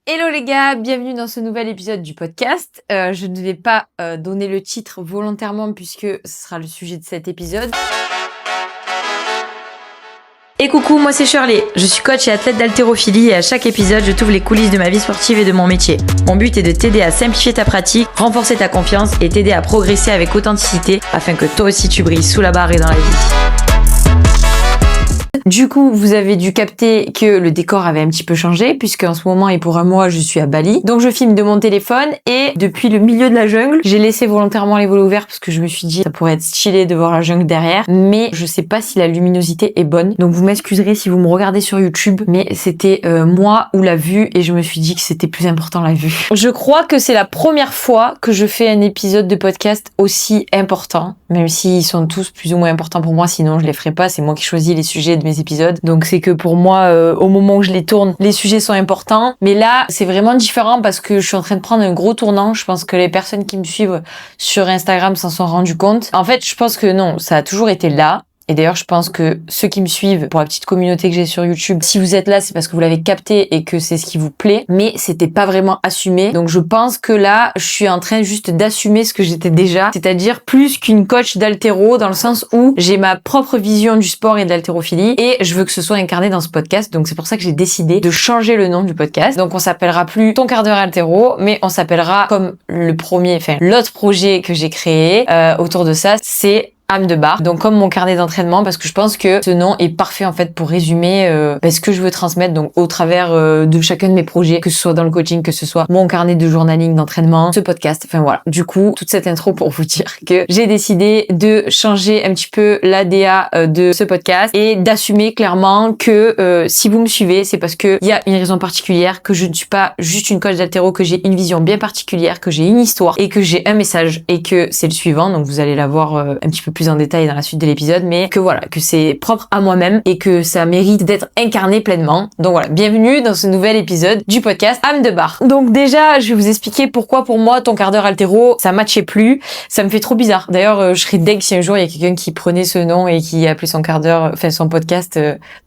Hello les gars, bienvenue dans ce nouvel épisode du podcast. Je ne vais pas donner le titre volontairement puisque ce sera le sujet de cet épisode. Et coucou, moi c'est Shirley, je suis coach et athlète d'haltérophilie et à chaque épisode je t'ouvre les coulisses de ma vie sportive et de mon métier. Mon but est de t'aider à simplifier ta pratique, renforcer ta confiance et t'aider à progresser avec authenticité afin que toi aussi tu brilles sous la barre et dans la vie. Du coup, vous avez dû capter que le décor avait un petit peu changé puisque en ce moment et pour un mois, je suis à Bali. Donc je filme de mon téléphone et depuis le milieu de la jungle, j'ai laissé volontairement les volets ouverts parce que je me suis dit ça pourrait être stylé de voir la jungle derrière, mais je sais pas si la luminosité est bonne. Donc vous m'excuserez si vous me regardez sur YouTube, mais c'était moi ou la vue et je me suis dit que c'était plus important la vue. Je crois que c'est la première fois que je fais un épisode de podcast aussi important, même s'ils sont tous plus ou moins importants pour moi, sinon je les ferais pas, c'est moi qui choisis les sujets de mes épisodes. Donc c'est que pour moi, au moment où je les tourne, les sujets sont importants. Mais là, c'est vraiment différent parce que je suis en train de prendre un gros tournant. Je pense que les personnes qui me suivent sur Instagram s'en sont rendues compte. En fait, je pense que non, ça a toujours été là. Et d'ailleurs, je pense que ceux qui me suivent, pour la petite communauté que j'ai sur YouTube, si vous êtes là, c'est parce que vous l'avez capté et que c'est ce qui vous plaît. Mais c'était pas vraiment assumé. Donc je pense que là, je suis en train juste d'assumer ce que j'étais déjà. C'est-à-dire plus qu'une coach d'haltéro, dans le sens où j'ai ma propre vision du sport et de l'haltérophilie. Et je veux que ce soit incarné dans ce podcast. Donc c'est pour ça que j'ai décidé de changer le nom du podcast. Donc on s'appellera plus Ton quart d'heure haltéro, mais on s'appellera comme l'autre projet que j'ai créé autour de ça, c'est âme de barre, donc comme mon carnet d'entraînement, parce que je pense que ce nom est parfait en fait pour résumer ce que je veux transmettre donc au travers de chacun de mes projets, que ce soit dans le coaching, que ce soit mon carnet de journaling d'entraînement, ce podcast, enfin voilà. Du coup, toute cette intro pour vous dire que j'ai décidé de changer un petit peu l'ADA de ce podcast et d'assumer clairement que si vous me suivez, c'est parce que il y a une raison particulière, que je ne suis pas juste une coach d'haltéro, que j'ai une vision bien particulière, que j'ai une histoire et que j'ai un message et que c'est le suivant, donc vous allez l'avoir un petit peu plus en détail dans la suite de l'épisode, mais que voilà, que c'est propre à moi-même et que ça mérite d'être incarné pleinement. Donc voilà, bienvenue dans ce nouvel épisode du podcast âme de barre. Donc déjà, je vais vous expliquer pourquoi pour moi ton quart d'heure haltéro, ça matchait plus, ça me fait trop bizarre. D'ailleurs, je serais deg si un jour il y a quelqu'un qui prenait ce nom et qui appelait son quart d'heure, enfin son podcast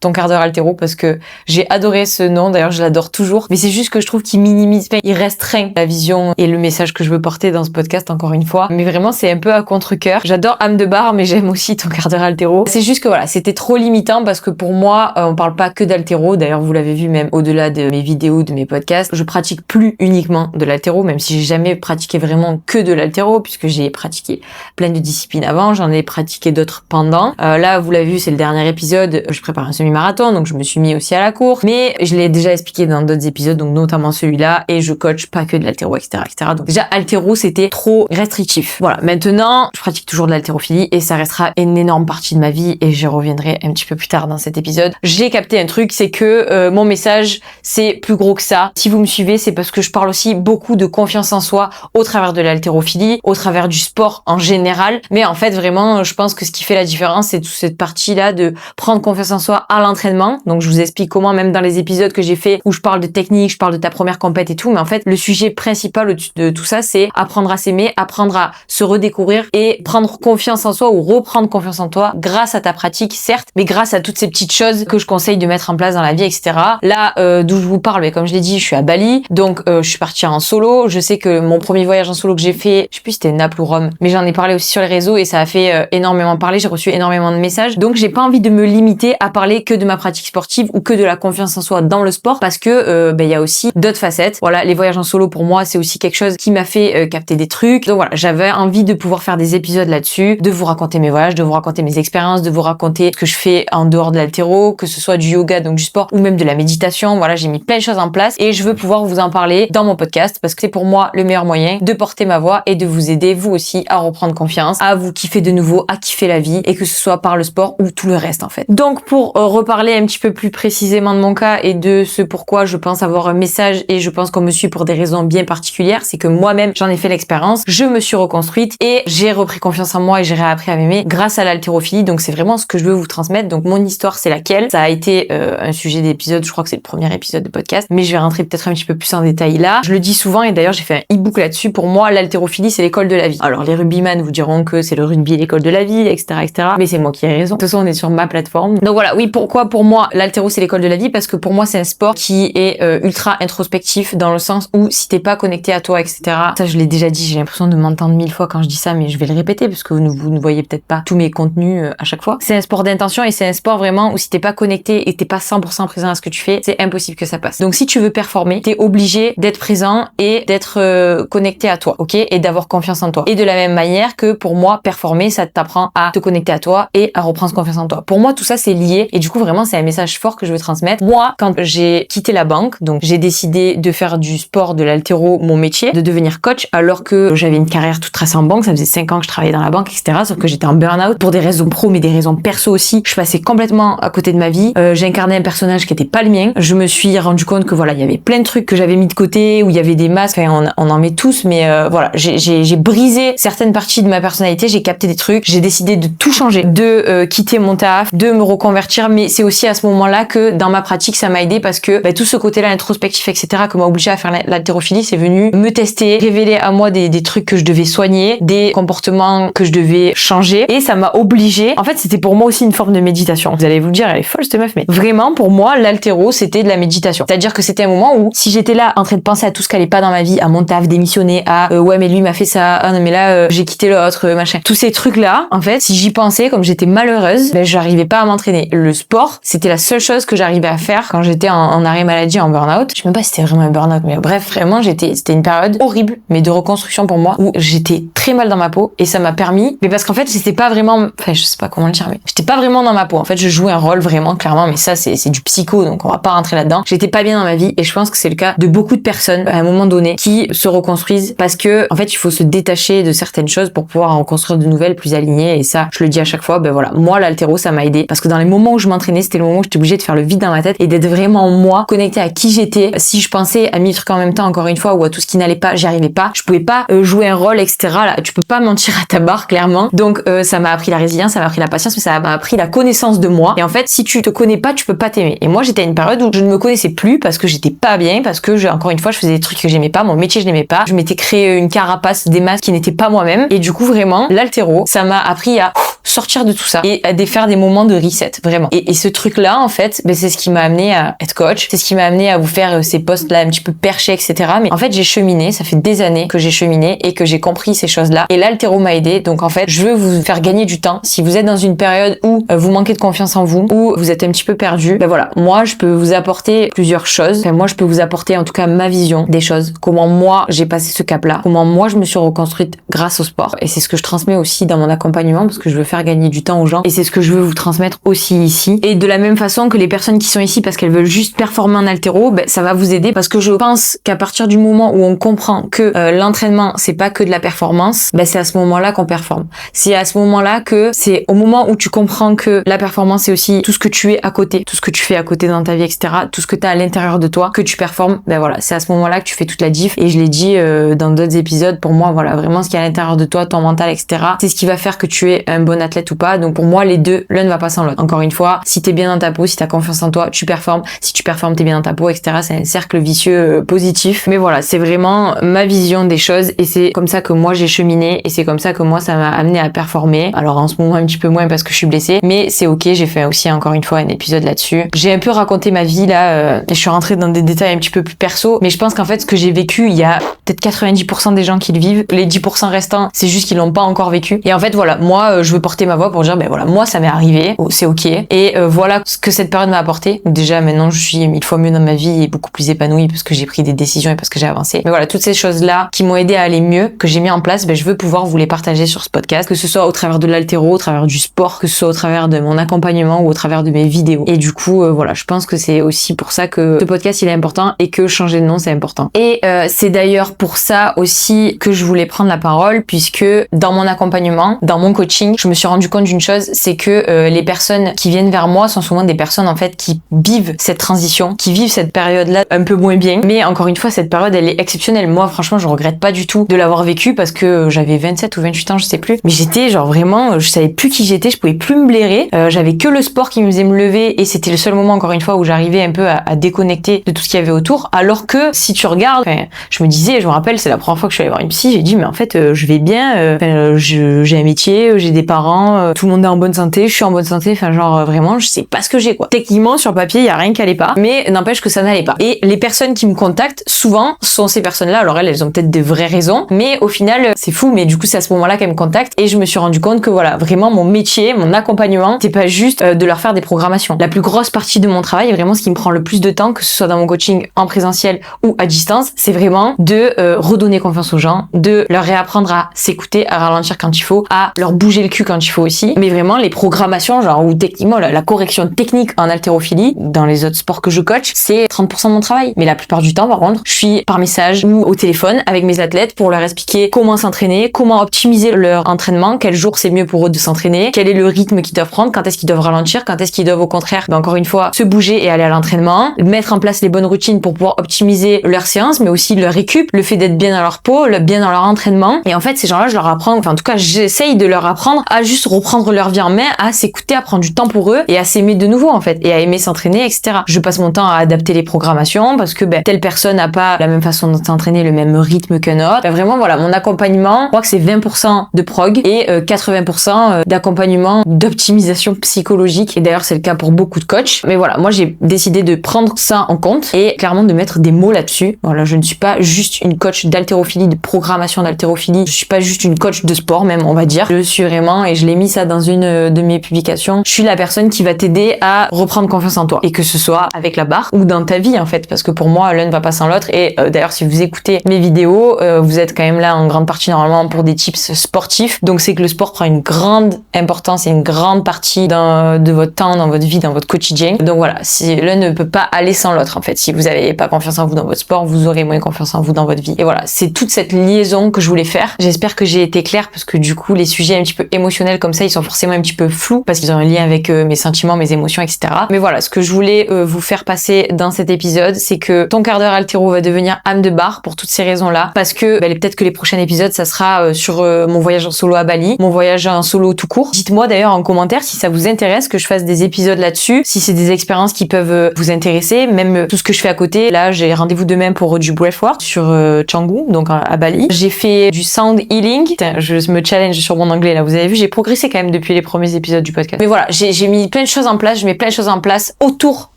ton quart d'heure haltéro, parce que j'ai adoré ce nom, d'ailleurs je l'adore toujours, mais c'est juste que je trouve qu'il minimise, il restreint la vision et le message que je veux porter dans ce podcast encore une fois, mais vraiment c'est un peu à contre-cœur. J'adore âme de barre, mais j'aime aussi ton quart d'heure haltéro. C'est juste que voilà, c'était trop limitant parce que pour moi, on parle pas que d'haltéro. D'ailleurs, vous l'avez vu même au-delà de mes vidéos, de mes podcasts, je pratique plus uniquement de l'haltéro, même si j'ai jamais pratiqué vraiment que de l'haltéro, puisque j'ai pratiqué plein de disciplines avant, j'en ai pratiqué d'autres pendant. Là, vous l'avez vu, c'est le dernier épisode, je prépare un semi-marathon, donc je me suis mis aussi à la course, mais je l'ai déjà expliqué dans d'autres épisodes, donc notamment celui-là, et je coach pas que de l'haltéro, etc., etc. Donc déjà, haltéro, c'était trop restrictif. Voilà, maintenant, je pratique toujours de l'haltérophilie et ça restera une énorme partie de ma vie et j'y reviendrai un petit peu plus tard dans cet épisode. J'ai capté un truc, c'est que mon message, c'est plus gros que ça. Si vous me suivez, c'est parce que je parle aussi beaucoup de confiance en soi au travers de l'haltérophilie, au travers du sport en général. Mais en fait, vraiment, je pense que ce qui fait la différence, c'est toute cette partie-là de prendre confiance en soi à l'entraînement. Donc, je vous explique comment, même dans les épisodes que j'ai fait où je parle de technique, je parle de ta première compète et tout. Mais en fait, le sujet principal de tout ça, c'est apprendre à s'aimer, apprendre à se redécouvrir et prendre confiance en soi ou reprendre confiance en toi grâce à ta pratique, certes, mais grâce à toutes ces petites choses que je conseille de mettre en place dans la vie, etc. Là, d'où je vous parle, mais comme je l'ai dit, je suis à Bali, donc je suis partie en solo. Je sais que mon premier voyage en solo que j'ai fait, je sais plus si c'était Naples ou Rome, mais j'en ai parlé aussi sur les réseaux et ça a fait énormément parler. J'ai reçu énormément de messages, donc j'ai pas envie de me limiter à parler que de ma pratique sportive ou que de la confiance en soi dans le sport, parce que y a aussi d'autres facettes. Voilà, les voyages en solo pour moi, c'est aussi quelque chose qui m'a fait capter des trucs. Donc voilà, j'avais envie de pouvoir faire des épisodes là-dessus, de vous raconter mes voyages, de vous raconter mes expériences, de vous raconter ce que je fais en dehors de l'haltéro, que ce soit du yoga, donc du sport, ou même de la méditation. Voilà, j'ai mis plein de choses en place et je veux pouvoir vous en parler dans mon podcast parce que c'est pour moi le meilleur moyen de porter ma voix et de vous aider vous aussi à reprendre confiance, à vous kiffer de nouveau, à kiffer la vie, et que ce soit par le sport ou tout le reste en fait. Donc pour reparler un petit peu plus précisément de mon cas et de ce pourquoi je pense avoir un message et je pense qu'on me suit pour des raisons bien particulières, c'est que moi-même j'en ai fait l'expérience, je me suis reconstruite et j'ai repris confiance en moi et j'ai réappris appris à m'aimer grâse à l'haltérophilie. Donc c'est vraiment ce que je veux vous transmettre. Donc mon histoire, c'est laquelle. Ça a été un sujet d'épisode, je crois que c'est le premier épisode de podcast, mais je vais rentrer peut-être un petit peu plus en détail là. Je le dis souvent et d'ailleurs j'ai fait un e-book là-dessus. Pour moi, l'haltérophilie, c'est l'école de la vie. Alors les rugbyman vous diront que c'est le rugby l'école de la vie, etc., etc. Mais c'est moi qui ai raison. De toute façon, on est sur ma plateforme. Donc voilà, oui, pourquoi pour moi l'haltéro c'est l'école de la vie? Parce que pour moi c'est un sport qui est ultra introspectif dans le sens où si t'es pas connecté à toi, etc. Ça je l'ai déjà dit, j'ai l'impression de m'entendre 1000 fois quand je dis ça, mais je vais le répéter parce que vous ne voyez peut-être pas tous mes contenus à chaque fois. C'est un sport d'intention et c'est un sport vraiment où si t'es pas connecté et t'es pas 100% présent à ce que tu fais, c'est impossible que ça passe. Donc si tu veux performer, t'es obligé d'être présent et d'être connecté à toi, ok? Et d'avoir confiance en toi. Et de la même manière que pour moi, performer, ça t'apprend à te connecter à toi et à reprendre confiance en toi. Pour moi, tout ça c'est lié et du coup vraiment c'est un message fort que je veux transmettre. Moi, quand j'ai quitté la banque, donc j'ai décidé de faire du sport, de l'haltéro, mon métier, de devenir coach alors que j'avais une carrière toute tracée en banque, ça faisait 5 ans que je travaillais dans la banque, etc. Sauf que j'étais en burn-out pour des raisons pro mais des raisons perso aussi. Je passais complètement à côté de ma vie. J'incarnais un personnage qui était pas le mien. Je me suis rendu compte que voilà, il y avait plein de trucs que j'avais mis de côté, où il y avait des masques, enfin, on en met tous, mais voilà, j'ai brisé certaines parties de ma personnalité, j'ai capté des trucs, j'ai décidé de tout changer, de quitter mon taf, de me reconvertir, mais c'est aussi à ce moment-là que dans ma pratique ça m'a aidé parce que tout ce côté-là introspectif, etc., qui m'a obligé à faire l'haltérophilie, c'est venu me tester, révéler à moi des trucs que je devais soigner, des comportements que je devais changer, et ça m'a obligé. En fait, c'était pour moi aussi une forme de méditation. Vous allez vous le dire, elle est folle cette meuf, mais vraiment pour moi l'haltéro c'était de la méditation. C'est-à-dire que c'était un moment où si j'étais là en train de penser à tout ce qui allait pas dans ma vie, à mon taf, démissionner, à ouais mais lui m'a fait ça, ah non mais là j'ai quitté l'autre, machin, tous ces trucs là, en fait si j'y pensais, comme j'étais malheureuse, j'arrivais pas à m'entraîner. Le sport c'était la seule chose que j'arrivais à faire quand j'étais en arrêt maladie, en burn-out. Je sais même pas si c'était vraiment un burn-out, mais bref, vraiment c'était une période horrible, mais de reconstruction pour moi, où j'étais très mal dans ma peau, et ça m'a permis, mais parce qu'en fait j'étais pas vraiment, enfin je sais pas comment le dire, mais j'étais pas vraiment dans ma peau. En fait je jouais un rôle vraiment clairement, mais ça c'est du psycho, donc on va pas rentrer là-dedans. J'étais pas bien dans ma vie, et je pense que c'est le cas de beaucoup de personnes à un moment donné qui se reconstruisent parce que en fait il faut se détacher de certaines choses pour pouvoir en construire de nouvelles plus alignées, et ça je le dis à chaque fois. Voilà, moi l'haltéro ça m'a aidé parce que dans les moments où je m'entraînais, c'était le moment où j'étais obligée de faire le vide dans ma tête et d'être vraiment moi, connectée à qui j'étais. Si je pensais à 1000 trucs en même temps, encore une fois, ou à tout ce qui n'allait pas, j'y arrivais pas, je pouvais pas jouer un rôle, etc. Là, tu peux pas mentir à ta barre, clairement. Donc ça m'a appris la résilience, ça m'a appris la patience, mais ça m'a appris la connaissance de moi. Et en fait, si tu te connais pas, tu peux pas t'aimer. Et moi j'étais à une période où je ne me connaissais plus parce que j'étais pas bien, parce que encore une fois je faisais des trucs que j'aimais pas, mon métier je n'aimais pas, je m'étais créé une carapace, des masques qui n'étaient pas moi-même, et du coup vraiment l'haltéro ça m'a appris à sortir de tout ça et à faire des moments de reset, vraiment. Et ce truc là en fait, c'est ce qui m'a amené à être coach, c'est ce qui m'a amené à vous faire ces posts là un petit peu perchés, etc. Mais en fait j'ai cheminé, ça fait des années que j'ai cheminé et que j'ai compris ces choses là, et l'haltéro m'a aidé. Donc en fait je veux vous faire gagner du temps si vous êtes dans une période où vous manquez de confiance en vous, où vous êtes un petit peu perdu. Voilà, moi je peux vous apporter plusieurs choses. Enfin, moi je peux vous apporter en tout cas ma vision des choses, comment moi j'ai passé ce cap là, comment moi je me suis reconstruite grâce au sport, et c'est ce que je transmets aussi dans mon accompagnement parce que je veux faire gagner du temps aux gens, et c'est ce que je veux vous transmettre aussi ici. Et de la même façon que les personnes qui sont ici parce qu'elles veulent juste performer en haltéro, ça va vous aider parce que je pense qu'à partir du moment où on comprend que l'entraînement c'est pas que de la performance, c'est à ce moment-là qu'on performe. C'est à ce moment-là que c'est au moment où tu comprends que la performance c'est aussi tout ce que tu es à côté, tout ce que tu fais à côté dans ta vie, etc., tout ce que tu as à l'intérieur de toi, que tu performes, voilà, c'est à ce moment-là que tu fais toute la diff. Et je l'ai dit dans d'autres épisodes, pour moi, voilà, vraiment ce qui est à l'intérieur de toi, ton mental, etc., c'est ce qui va faire que tu es un bon athlète ou pas. Donc pour moi, les deux, l'un ne va pas sans l'autre. Encore une fois, si t'es bien dans ta peau, si t'as confiance en toi, tu performes. Si tu performes, t'es bien dans ta peau, etc. C'est un cercle vicieux positif. Mais voilà, c'est vraiment ma vision des choses, et c'est comme ça que moi j'ai cheminé, et c'est comme ça que moi ça m'a amené à performer. Alors en ce moment un petit peu moins parce que je suis blessée, mais c'est ok, j'ai fait aussi encore une fois un épisode là-dessus. J'ai un peu raconté ma vie là, et je suis rentrée dans des détails un petit peu plus perso, mais je pense qu'en fait ce que j'ai vécu, il y a peut-être 90% des gens qui le vivent, les 10% restants c'est juste qu'ils l'ont pas encore vécu. Et en fait voilà, moi je veux porter ma voix pour dire voilà, moi ça m'est arrivé, c'est ok, et voilà ce que cette période m'a apporté. Déjà maintenant je suis 1000 fois mieux dans ma vie et beaucoup plus épanouie parce que j'ai pris des décisions et parce que j'ai avancé. Mais voilà, toutes ces choses là qui m'ont aidé à aller mieux, que j'ai mis en place, je veux pouvoir vous les partager sur ce podcast, que ce soit au travers de l'haltéro, au travers du sport, que ce soit au travers de mon accompagnement ou au travers de mes vidéos. Et du coup voilà, je pense que c'est aussi pour ça que ce podcast il est important et que changer de nom c'est important. Et c'est d'ailleurs pour ça aussi que je voulais prendre la parole, puisque dans mon accompagnement, dans mon coaching, je me suis rendu compte d'une chose, c'est que les personnes qui viennent vers moi sont souvent des personnes en fait qui vivent cette transition, qui vivent cette période-là un peu moins bien. Mais encore une fois, cette période, elle est exceptionnelle. Moi, franchement, je regrette pas du tout de l'avoir vécue parce que j'avais 27 ou 28 ans, je sais plus. Mais j'étais genre vraiment, je savais plus qui j'étais, je pouvais plus me blairer. J'avais que le sport qui me faisait me lever et c'était le seul moment, encore une fois, où j'arrivais un peu à déconnecter de tout ce qu'il y avait autour. Alors que si tu regardes, je me rappelle, c'est la première fois que je suis allée voir une psy, j'ai dit, mais en fait, je vais bien, j'ai un métier, j'ai des parents, tout le monde est en bonne santé, je suis en bonne santé, vraiment, je sais pas ce que j'ai, quoi. Techniquement, sur papier, il y a rien qui allait pas, mais n'empêche que ça n'allait pas. Et les personnes qui me contactent, souvent, sont ces personnes-là. Alors elles ont peut-être de vraies raisons, mais au final, c'est fou, mais du coup, c'est à ce moment-là qu'elles me contactent et je me suis rendu compte que voilà, vraiment, mon métier, mon accompagnement, c'est pas juste de leur faire des programmations. La plus grosse partie de mon travail, vraiment, ce qui me prend le plus de temps, que ce soit dans mon coaching en présentiel ou à distance, c'est vraiment de redonner confiance aux gens, de leur réapprendre à s'écouter, à ralentir quand il faut, à leur bouger le cul quand il faut aussi. Mais vraiment, les programmations, ou techniquement, la correction technique en haltérophilie, dans les autres sports que je coach, c'est 30% de mon travail. Mais la plupart du temps, par contre, je suis par message ou au téléphone avec mes athlètes pour leur expliquer comment s'entraîner, comment optimiser leur entraînement, quel jour c'est mieux pour eux de s'entraîner, quel est le rythme qu'ils doivent prendre, quand est-ce qu'ils doivent ralentir, quand est-ce qu'ils doivent au contraire, encore une fois, se bouger et aller à l'entraînement, mettre en place les bonnes routines pour pouvoir optimiser leur séance, mais aussi leur récup, le fait d'être bien dans leur peau, bien dans leur entraînement. Et en fait, ces gens-là, je leur apprends, en tout cas, j'essaye de leur apprendre à juste reprendre leur vie en main, à s'écouter, à prendre du temps pour eux et à s'aimer de nouveau, en fait, et à aimer s'entraîner, etc. Je passe mon temps à adapter les programmations parce que telle personne n'a pas la même façon de s'entraîner, le même rythme qu'un autre. Vraiment, voilà, mon accompagnement, je crois que c'est 20% de prog et 80% d'accompagnement, d'optimisation psychologique. Et d'ailleurs, c'est le cas pour beaucoup de coachs. Mais voilà, moi, j'ai décidé de prendre ça en compte et clairement de mettre des mots là-dessus. Voilà, je ne suis pas juste une coach d'haltérophilie, de programmation d'haltérophilie. Je suis pas juste une coach de sport, même, on va dire. Je suis vraiment, et je l'ai mis ça dans une de mes publications, je suis la personne qui va t'aider à reprendre confiance en toi. Et que ce soit avec la barre ou dans ta vie, en fait. Parce que pour moi, l'un ne va pas sans l'autre. Et d'ailleurs, si vous écoutez mes vidéos, vous êtes quand même là en grande partie normalement pour des tips sportifs. Donc c'est que le sport prend une grande importance et une grande partie de votre temps, dans votre vie, dans votre quotidien. Donc voilà, si l'un ne peut pas aller sans l'autre, en fait. Si vous n'avez pas confiance en vous dans votre sport, vous aurez moins confiance en vous dans votre vie. Et voilà, c'est toute cette liaison que je voulais faire. J'espère que j'ai été claire parce que du coup, les sujets un petit peu émotionnels comme ça, ils sont forcément un petit peu flous parce qu'ils ont un lien avec mes sentiments, mes émotions, etc. Mais voilà, ce que je voulais vous faire passer dans cet épisode, c'est que ton quart d'heure haltéro va devenir âme de barre pour toutes ces raisons-là. Parce que peut-être que les prochains épisodes, ça sera sur mon voyage en solo à Bali, mon voyage en solo tout court. Dites-moi d'ailleurs en commentaire si ça vous intéresse que je fasse des épisodes là-dessus, si c'est des expériences qui peuvent vous intéresser, même tout ce que je fais à côté. Là, j'ai rendez-vous demain pour du breathwork sur Canggu, donc à Bali. J'ai fait du sound healing. Putain, je me challenge sur mon anglais là. Vous avez vu, j'ai progressé quand même depuis les premiers épisodes du podcast. Mais voilà, j'ai mis plein de choses en place, je mets plein de choses en place autour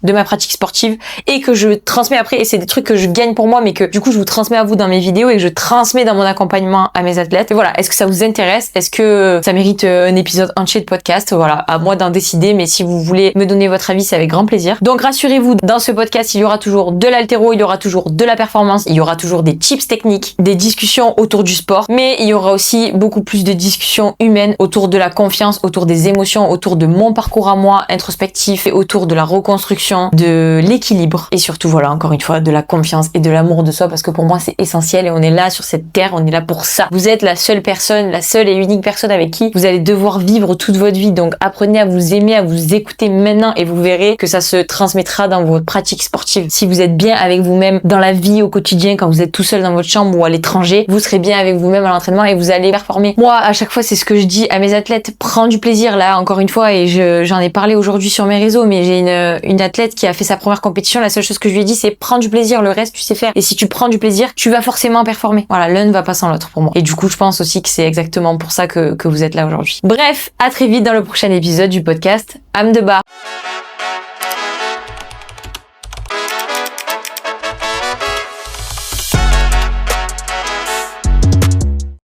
de ma pratique sportive et que je transmets après. Et c'est des trucs que je gagne pour moi, mais que du coup je vous transmets à vous dans mes vidéos et que je transmets dans mon accompagnement à mes athlètes. Et voilà, est-ce que ça vous intéresse? Est-ce que ça mérite un épisode entier de podcast? Voilà, à moi d'en décider, mais si vous voulez me donner votre avis, c'est avec grand plaisir. Donc rassurez-vous, dans ce podcast, il y aura toujours de l'haltéro, il y aura toujours de la performance, il y aura toujours des tips techniques, des discussions autour du sport, mais il y aura aussi beaucoup plus de discussions humaines autour de la confiance, autour des émotions, autour de mon parcours à moi introspectif et autour de la reconstruction, de l'équilibre et surtout voilà, encore une fois, de la confiance et de l'amour de soi parce que pour moi c'est essentiel et on est là sur cette terre, on est là pour ça. Vous êtes la seule personne, la seule et unique personne avec qui vous allez devoir vivre toute votre vie, donc apprenez à vous aimer, à vous écouter maintenant et vous verrez que ça se transmettra dans votre pratique sportive. Si vous êtes bien avec vous-même dans la vie au quotidien, quand vous êtes tout seul dans votre chambre ou à l'étranger, vous serez bien avec vous-même à l'entraînement et vous allez performer. Moi, à chaque fois, c'est ce que je dis à mes athlètes, prends du plaisir là, encore une fois, et j'en ai parlé aujourd'hui sur mes réseaux, mais j'ai une athlète qui a fait sa première compétition, la seule chose que je lui ai dit, c'est prends du plaisir, le reste, tu sais faire. Et si tu prends du plaisir, tu vas forcément performer. Voilà, l'un ne va pas sans l'autre pour moi. Et du coup, je pense aussi que c'est exactement pour ça que vous êtes là aujourd'hui. Bref, à très vite dans le prochain épisode du podcast âme de barre.